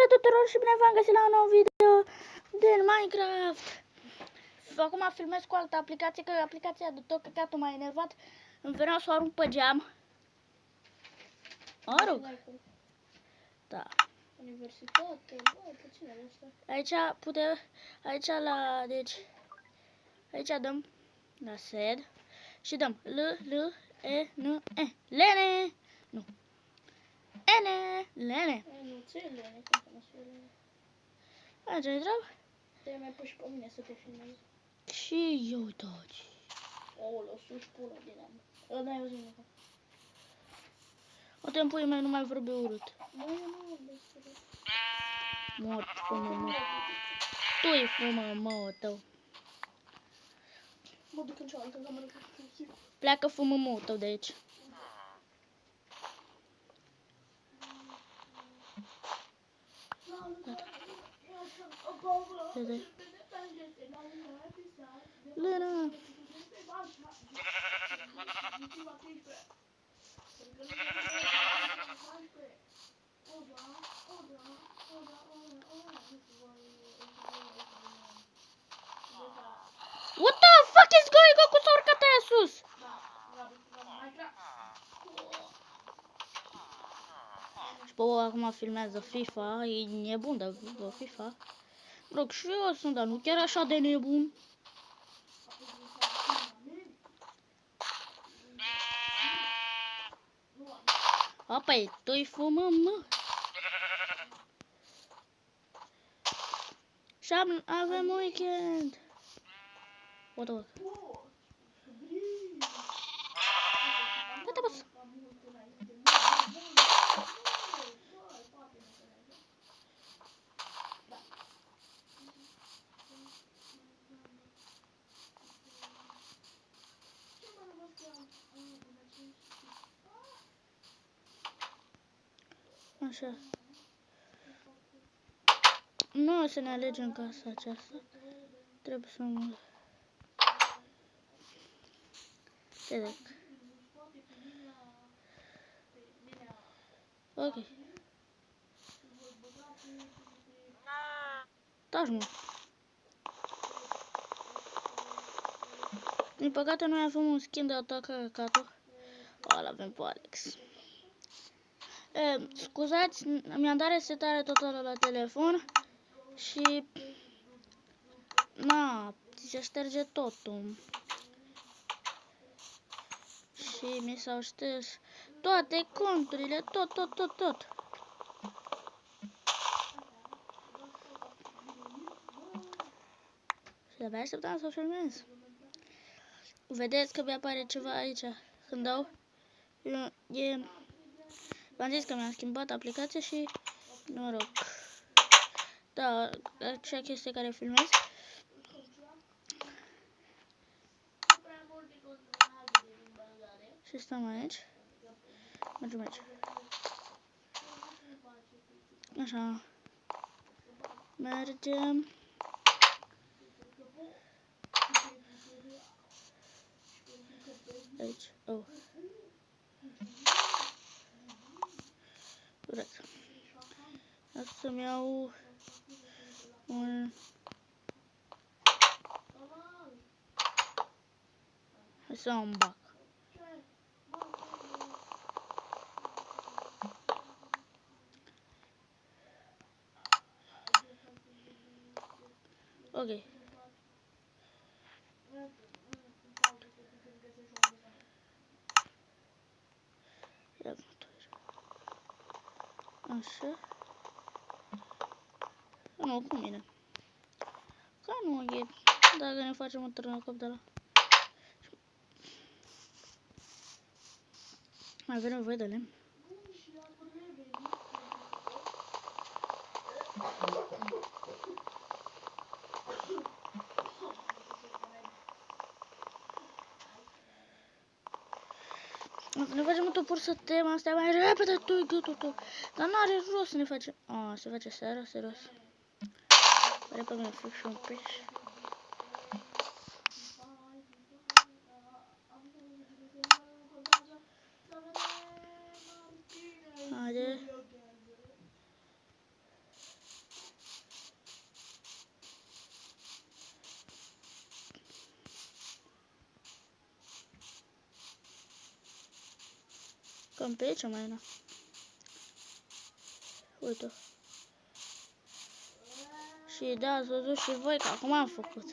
Salutare tuturor și bine v-am găsit la un nou video din Minecraft. Acum filmez cu altă aplicație, că aplicația de tot căcatul m-a enervat. Îmi venea să o arunc pe geam. Arunc. Da. Universitate, bă, puțin am asta. Aici putem, aici la, deci, aici dăm la sed și dăm L-E-N-E. Lene! Nu. Ene! Lene! Nu, ți-e Lene, cum să mă spune Lene. Așa-i treabă? Te-ai mai pus și pe mine să te filmezi. Și eu toți. Aoleu, sus pula din am. Ăla eu zic nimic. O te-mi pui, nu mai vorbi urât. Bă, eu nu vorbesc urât. Mort, fumă-mă. Tu-i fumă-mă tău. Mă duc în cealaltă cameră cu fiu. Pleacă fumă-mă tău de aici. Lena. What the fuck is going on cu s-a urcat aia sus? Și bă, acum filmează FIFA, e nebun de FIFA. Rog, și eu sunt, dar nu chiar așa de nebun. A, păi, tu-i fumăm, mă. Și avem weekend. What the fuck? Gata, băs. Așa. Nu o să ne alegem casa aceasta. Trebuie să mă... Vedec. Ok. Taci, mă. Din păcate noi avem un skin de atacă catul. Ăla avem pe Alex. Scuzați, mi-am dat resetare totală la telefon și na, se șterge totul. Și mi s-au șters toate conturile, tot. Și abia așteptam să filmez. Vedeți că mi-apare ceva aici când dau. V-am zis că mi-am schimbat aplicația și noroc. Da, acea chestie care filmez. Și stăm aici. Mergem aici. Așa. Mergem. Aici. Oh. Corect. Asta să-mi iau un... Hai să iau un bac. Ok. Ia așa. Nu, cu mine. Că nu e. Dacă ne facem un târnăcop de la. Mai avem nevoie de lemn. Ne facem un topor să tem astea mai repede, tu-i gâtul tău. Dar n-are rost să ne facem... A, se face seara, serios. Pare pe mine fac și un peș. Haide. Cam pe aici mai era. Uite. Și da, ați văzut și voi că acum am făcut.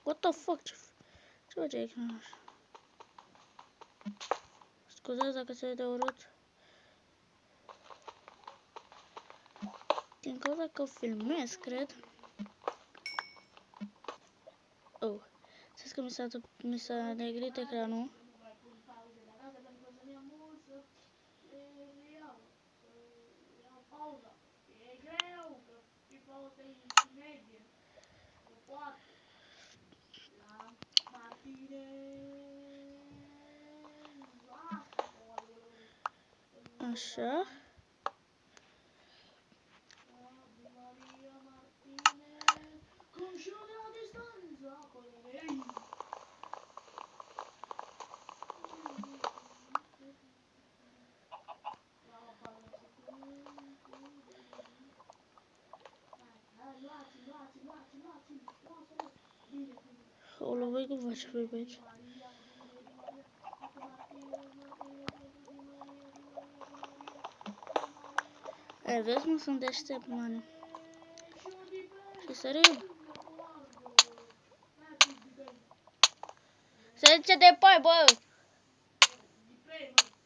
What the fuck? Ce face ecranul așa? Scuzați dacă se vede urât. Din cauza că filmez, cred. Oh. Știți că mi s-a negrit ecranul. Așa. O voi cum faci pe aici? Vezi, mă, sunt deștept, mani. Și serios. Se zice de pai, bă!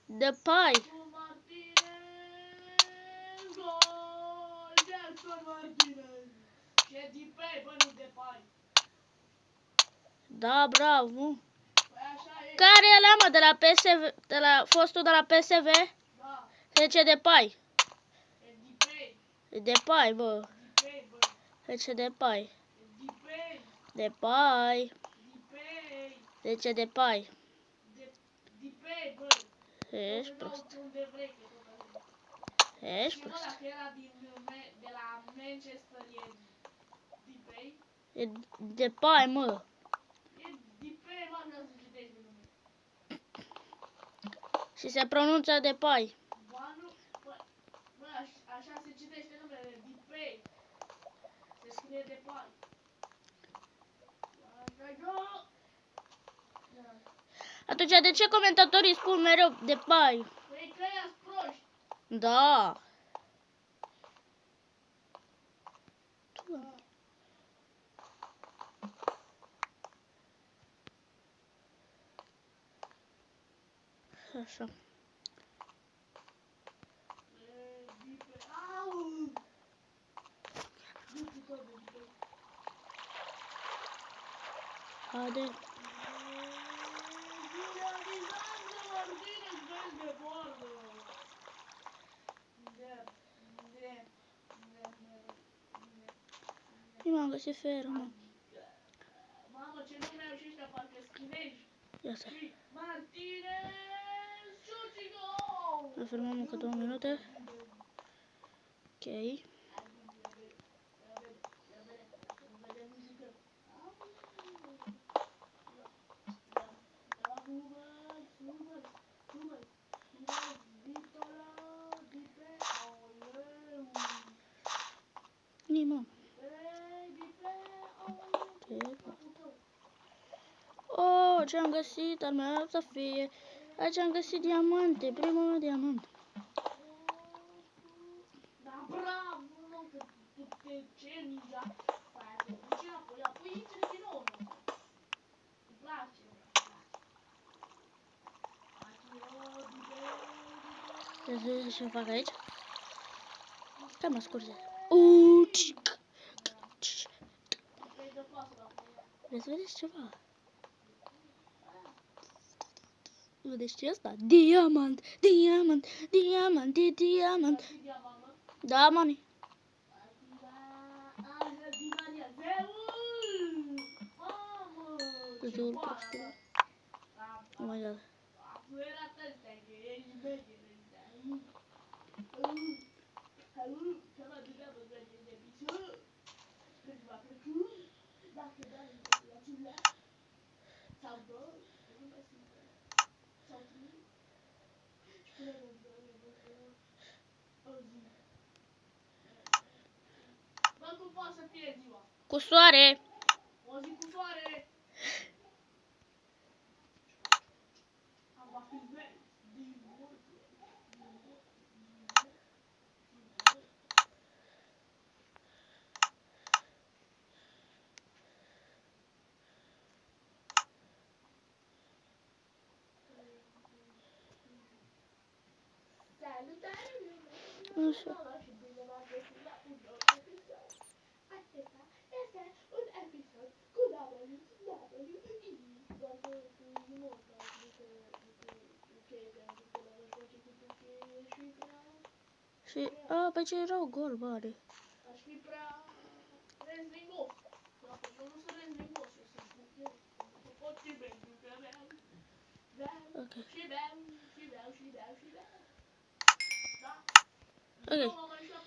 De pai! Da, bravo! Care e ăla, mă, de la PSV, de la fostul de la PSV? Da. Se zice de pai. E Dipei. E de pai, bă. Dipei, bă. Se zice de pai. E Dipei. De pai. Dipei. Se zice de pai. Dipei, bă. Ești prost. Unde vrei, că tot așa. Ești Și prost. ăla că era de la Manchester e Dipei. E de pai, mă. E Dipei, mă, nu se citești de nume. Și se pronunță de pai. Ba nu, bă, așa se citește numele, Dipei. Se scrie de pai. Atunci, de ce comentatorii spun mereu de pai? Păi că ea-s proști. Da. Așa. Haide. Nu m-am găsit feră, mă. Mamă, ce nume au și ăștia, parcă-s chinezi. Ia să. Martinez Ciucigo! Mai filmăm încă 2 minute. Ok. Nimă. Oh, ce-am găsit, al meu să fie. Aici am găsit diamante, primul meu diamant. Da, bravo, mă, că tu te ceri ninja. Aia te duci înapoi, apoi intri din nou. Îmi place, Vezi ce fac aici? Cam mă scurge. Vreți să vedeți ceva? Vedeți ce e asta? Diamant, diamant, diamant, e diamant. Da, mani. Zeul prostilor. Oh my god. nu poate să fie ziua. Cu soare. O zi cu soare. Va fi verde. Așa. Și bine v-am găsit la un nou episod. Acesta este un episod cu Și, pe ce erau gol, bare. Aș fi prea rezlingos. Dacă eu nu sunt rezlingos, eu sunt buchet. Pot și pentru că beau. Ok. Și beau, și beau, și beau, și beau. Da? Ok. Eu mă